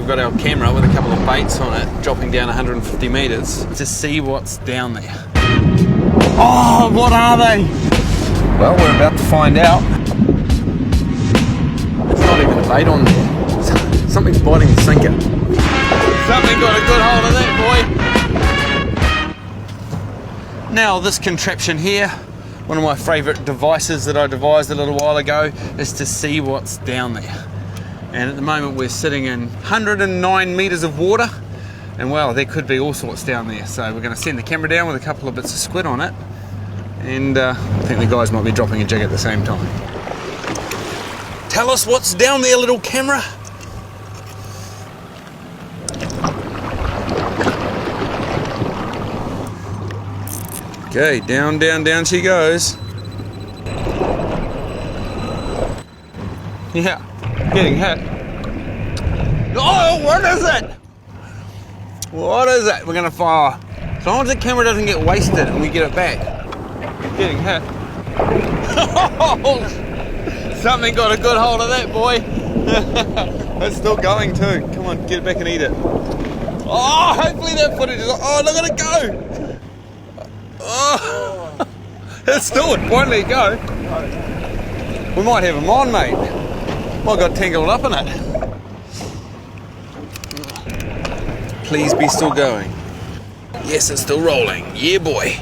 we've got our camera with a couple of baits on it, dropping down 150 metres to see what's down there. Oh, what are they? Well, we're about to find out. It's not even a bait on there. Something's biting the sinker. Something got a good hold of that, boy. Now, this contraption here, one of my favourite devices that I devised a little while ago, is to see what's down there. And at the moment we're sitting in 109 metres of water, and well, there could be all sorts down there. So we're going to send the camera down with a couple of bits of squid on it, and I think the guys might be dropping a jig at the same time. Tell us what's down there, little camera. Okay, down, down, down she goes. Yeah, getting hit. Oh, what is it? What is it? We're gonna fire. As long as the camera doesn't get wasted and we get it back. Getting hit. Something got a good hold of that, boy. It's still going too. Come on, get it back and eat it. Oh, hopefully that footage is. Oh, look at it go. Oh, it's still won't let go. We might have him on, mate. Might got tangled up in it. Please be still going. Yes, it's still rolling. Yeah, boy.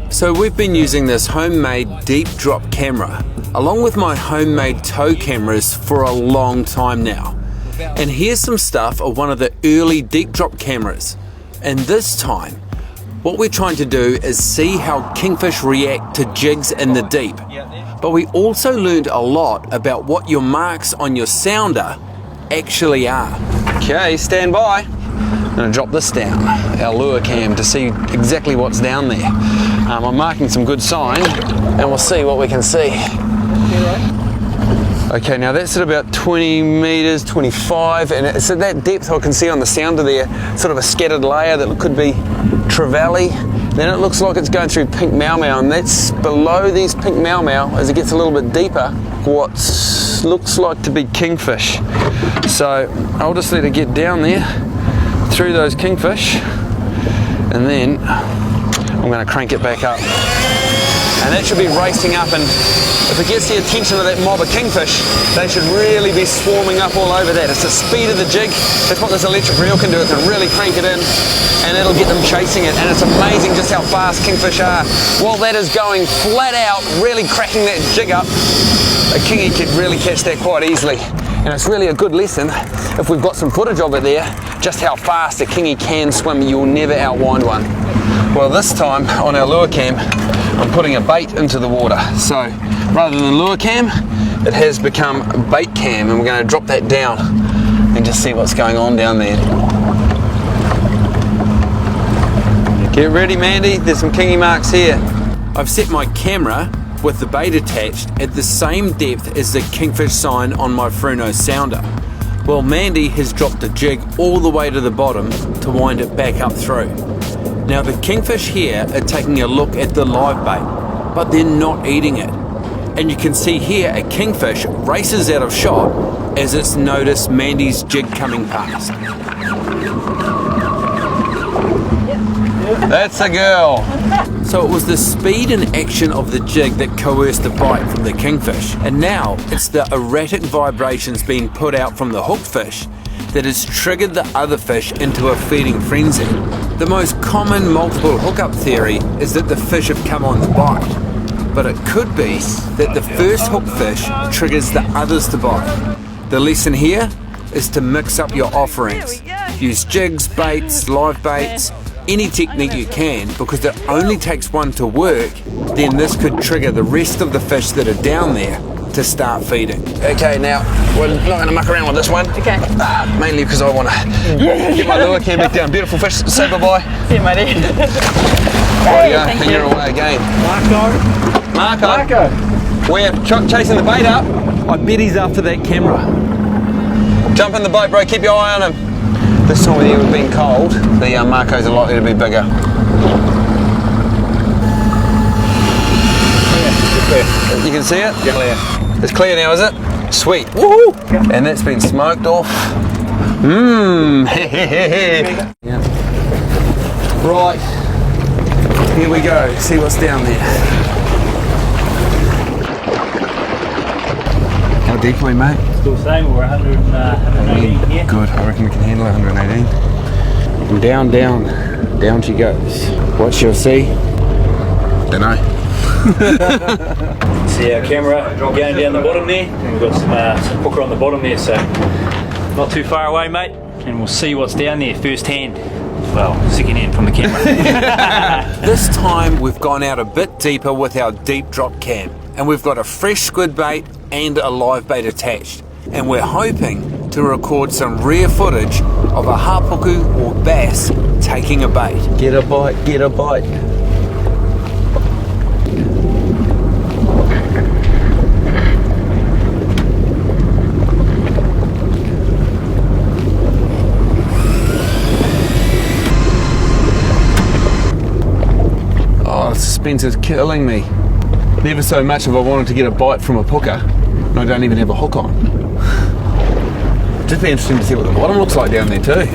So we've been using this homemade deep drop camera along with my homemade tow cameras for a long time now. And here's some stuff of one of the early deep drop cameras. And this time, what we're trying to do is see how kingfish react to jigs in the deep. But we also learned a lot about what your marks on your sounder actually are. Okay, stand by. I'm going to drop this down, our lure cam, to see exactly what's down there. I'm marking some good sign, and we'll see what we can see. Okay, now that's at about 20 metres, 25, and it's at that depth I can see on the sounder there, sort of a scattered layer that could be trevally. Then it looks like it's going through pink mau-mau, and that's below these pink mau-mau, as it gets a little bit deeper, what looks like to be kingfish. So I'll just let it get down there, through those kingfish, and then I'm going to crank it back up. And that should be racing up, and if it gets the attention of that mob of kingfish, they should really be swarming up all over that. It's the speed of the jig. That's what this electric reel can do. It can really crank it in, and it'll get them chasing it. And it's amazing just how fast kingfish are. While that is going flat out, really cracking that jig up, a kingy could really catch that quite easily. And it's really a good lesson, if we've got some footage of it there, just how fast a kingy can swim. You'll never outwind one. Well, this time on our lure cam, I'm putting a bait into the water. So rather than lure cam, it has become bait cam, and we're going to drop that down and just see what's going on down there. Get ready, Mandy, there's some kingy marks here. I've set my camera with the bait attached at the same depth as the kingfish sign on my Fruno sounder. Well, Mandy has dropped the jig all the way to the bottom to wind it back up through. Now the kingfish here are taking a look at the live bait, but they're not eating it. And you can see here a kingfish races out of shot as it's noticed Mandy's jig coming past. That's a girl. So it was the speed and action of the jig that coerced the bite from the kingfish. And now it's the erratic vibrations being put out from the hookfish that has triggered the other fish into a feeding frenzy. The most common multiple hookup theory is that the fish have come on the bite. But it could be that the first hookfish triggers the others to bite. The lesson here is to mix up your offerings. Use jigs, baits, live baits, any technique you can, because it only takes one to work, then this could trigger the rest of the fish that are down there to start feeding. Okay, now we're not going to muck around with this one. Okay. Mainly because I want to get my lure cam back down. Beautiful fish. Say bye-bye. See you, matey. Thank you. You're away again. Marco. We're chasing the bait up. I bet he's after that camera. Jump in the boat, bro. Keep your eye on him. This time of year with being cold, the Marcos are likely to be bigger. You can see it? Yeah. Clear. It's clear now, is it? Sweet. Woohoo! And that's been smoked off. Yeah. Right, here we go, see what's down there. How deep are we, mate? Still the same, we're 118 here. Good, I reckon we can handle 118. And down, down, down she goes. What she'll see? Dunno. See our camera going down the bottom there, and we've got some hooker on the bottom there, so not too far away, mate, and we'll see what's down there first hand. Well, second hand from the camera. This time we've gone out a bit deeper with our deep drop cam, and we've got a fresh squid bait and a live bait attached, and we're hoping to record some rare footage of a hapuku or bass taking a bait. Get a bite, get a bite. Oh, the suspense is killing me. Never so much have I wanted to get a bite from a puka, and I don't even have a hook on. Just be interesting to see what the bottom looks like down there too.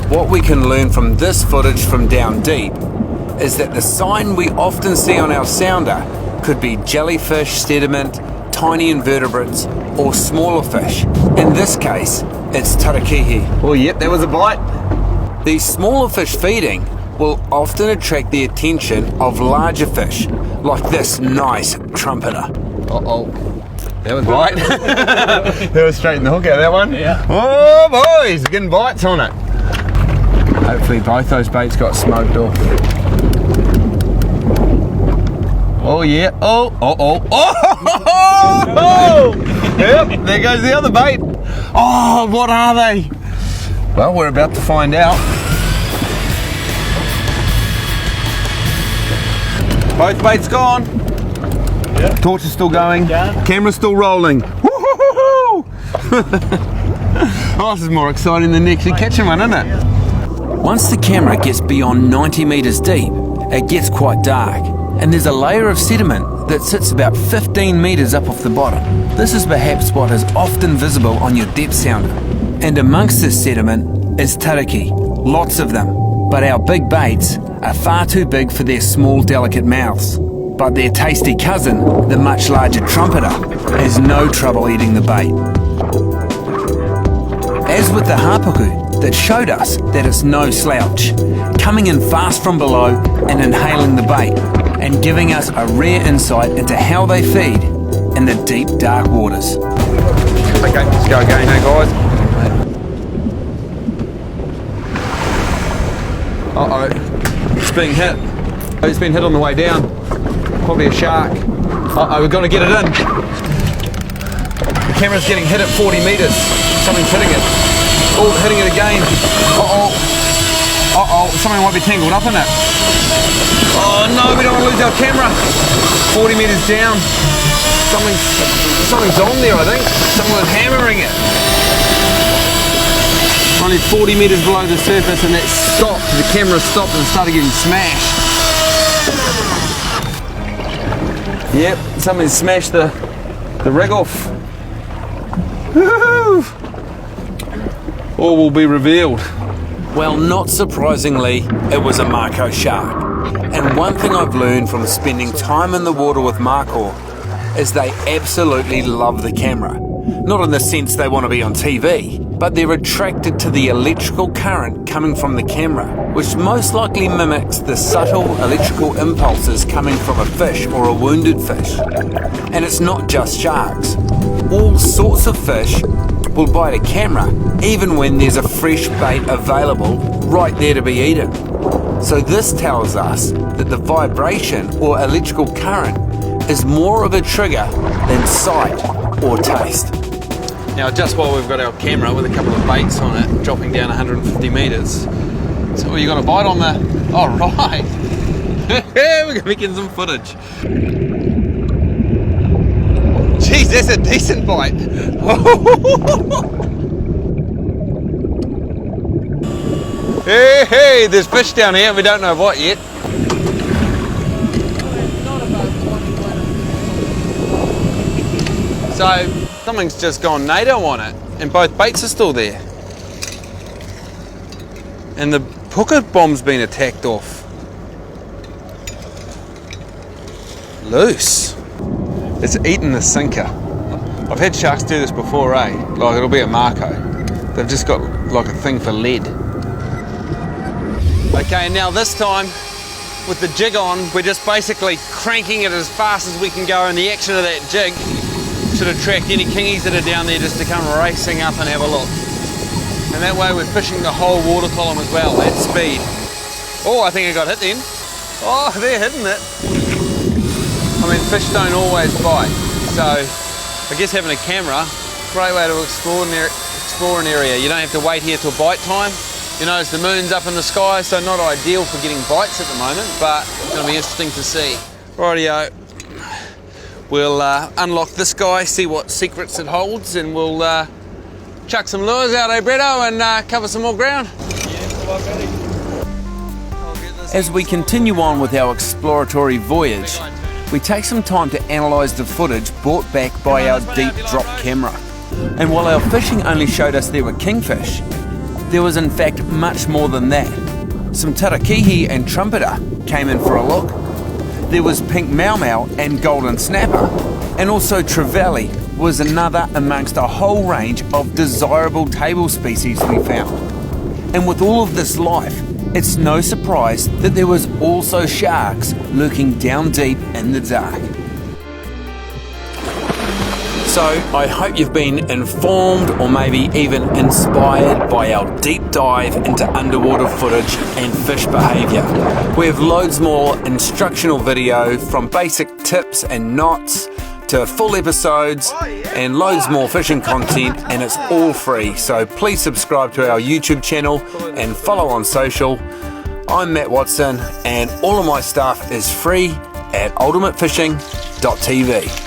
What we can learn from this footage from down deep is that the sign we often see on our sounder could be jellyfish, sediment, tiny invertebrates, or smaller fish. In this case, it's tarakihi. Oh yep, that was a bite. These smaller fish feeding will often attract the attention of larger fish, like this nice trumpeter. Uh-oh. That was a bite. That was straight in the hook out, that one. Yeah. Oh boys, getting bites on it. Hopefully both those baits got smoked off. Oh yeah. Oh, oh, oh, oh! Yep, there goes the other bait. Oh, what are they? Well, we're about to find out. Both baits gone. Yep. Torch is still going. Camera's still rolling. Woo-hoo-hoo-hoo! Oh, this is more exciting than actually catching one, isn't it? Once the camera gets beyond 90 metres deep, it gets quite dark, and there's a layer of sediment that sits about 15 metres up off the bottom. This is perhaps what is often visible on your depth sounder. And amongst this sediment is taraki, lots of them. But our big baits are far too big for their small, delicate mouths. But their tasty cousin, the much larger trumpeter, has no trouble eating the bait. As with the hapuku that showed us that it's no slouch, coming in fast from below and inhaling the bait, and giving us a rare insight into how they feed in the deep, dark waters. Okay, let's go again, hey guys. Uh-oh, it's being hit. It's been hit on the way down. Probably a shark. Uh-oh, we're gonna get it in. The camera's getting hit at 40 metres. Something's hitting it. Oh, hitting it again. Uh-oh. Uh-oh, something might be tangled up in it. Oh no, we don't want to lose our camera. 40 metres down. Something's on there, I think. Someone's hammering it. Only 40 metres below the surface, and it stopped. The camera stopped and started getting smashed. Yep, something smashed the rig off. Woo-hoo! All will be revealed. Well, not surprisingly, it was a Mako shark. And one thing I've learned from spending time in the water with Mako is they absolutely love the camera. Not in the sense they want to be on TV, but they're attracted to the electrical current coming from the camera, which most likely mimics the subtle electrical impulses coming from a fish or a wounded fish. And it's not just sharks. All sorts of fish will bite a camera, even when there's a fresh bait available right there to be eaten. So this tells us that the vibration or electrical current is more of a trigger than sight or taste. Now, just while we've got our camera with a couple of baits on it, dropping down 150 metres, so you got a bite on the... Oh, right. We're making some footage. Jeez, that's a decent bite. Hey, there's fish down here. We don't know what yet. So, something's just gone NATO on it, and both baits are still there. And the hooker bomb's been attacked off. Loose. It's eaten the sinker. I've had sharks do this before, eh? Like, it'll be a Marco. They've just got like a thing for lead. Okay, now this time, with the jig on, we're just basically cranking it as fast as we can go, and the action of that jig should attract any kingies that are down there just to come racing up and have a look. And that way we're fishing the whole water column as well at speed. Oh, I think I got hit then. Oh, they're hitting it. I mean, fish don't always bite, so I guess having a camera, great way to explore an area. You don't have to wait here till bite time. You notice the moon's up in the sky, so not ideal for getting bites at the moment, but it's going to be interesting to see. Rightio, we'll unlock this guy, see what secrets it holds, and we'll chuck some lures out, eh, Bretto, and cover some more ground. As we continue on with our exploratory voyage, we take some time to analyse the footage brought back by our deep drop camera. And while our fishing only showed us there were kingfish, there was in fact much more than that. Some tarakihi and trumpeter came in for a look. There was pink maumau and golden snapper, and also trevally was another amongst a whole range of desirable table species we found. And with all of this life, it's no surprise that there was also sharks lurking down deep in the dark. So I hope you've been informed or maybe even inspired by our deep dive into underwater footage and fish behaviour. We have loads more instructional video, from basic tips and knots to full episodes and loads more fishing content, and it's all free. So please subscribe to our YouTube channel and follow on social. I'm Matt Watson, and all of my stuff is free at ultimatefishing.tv.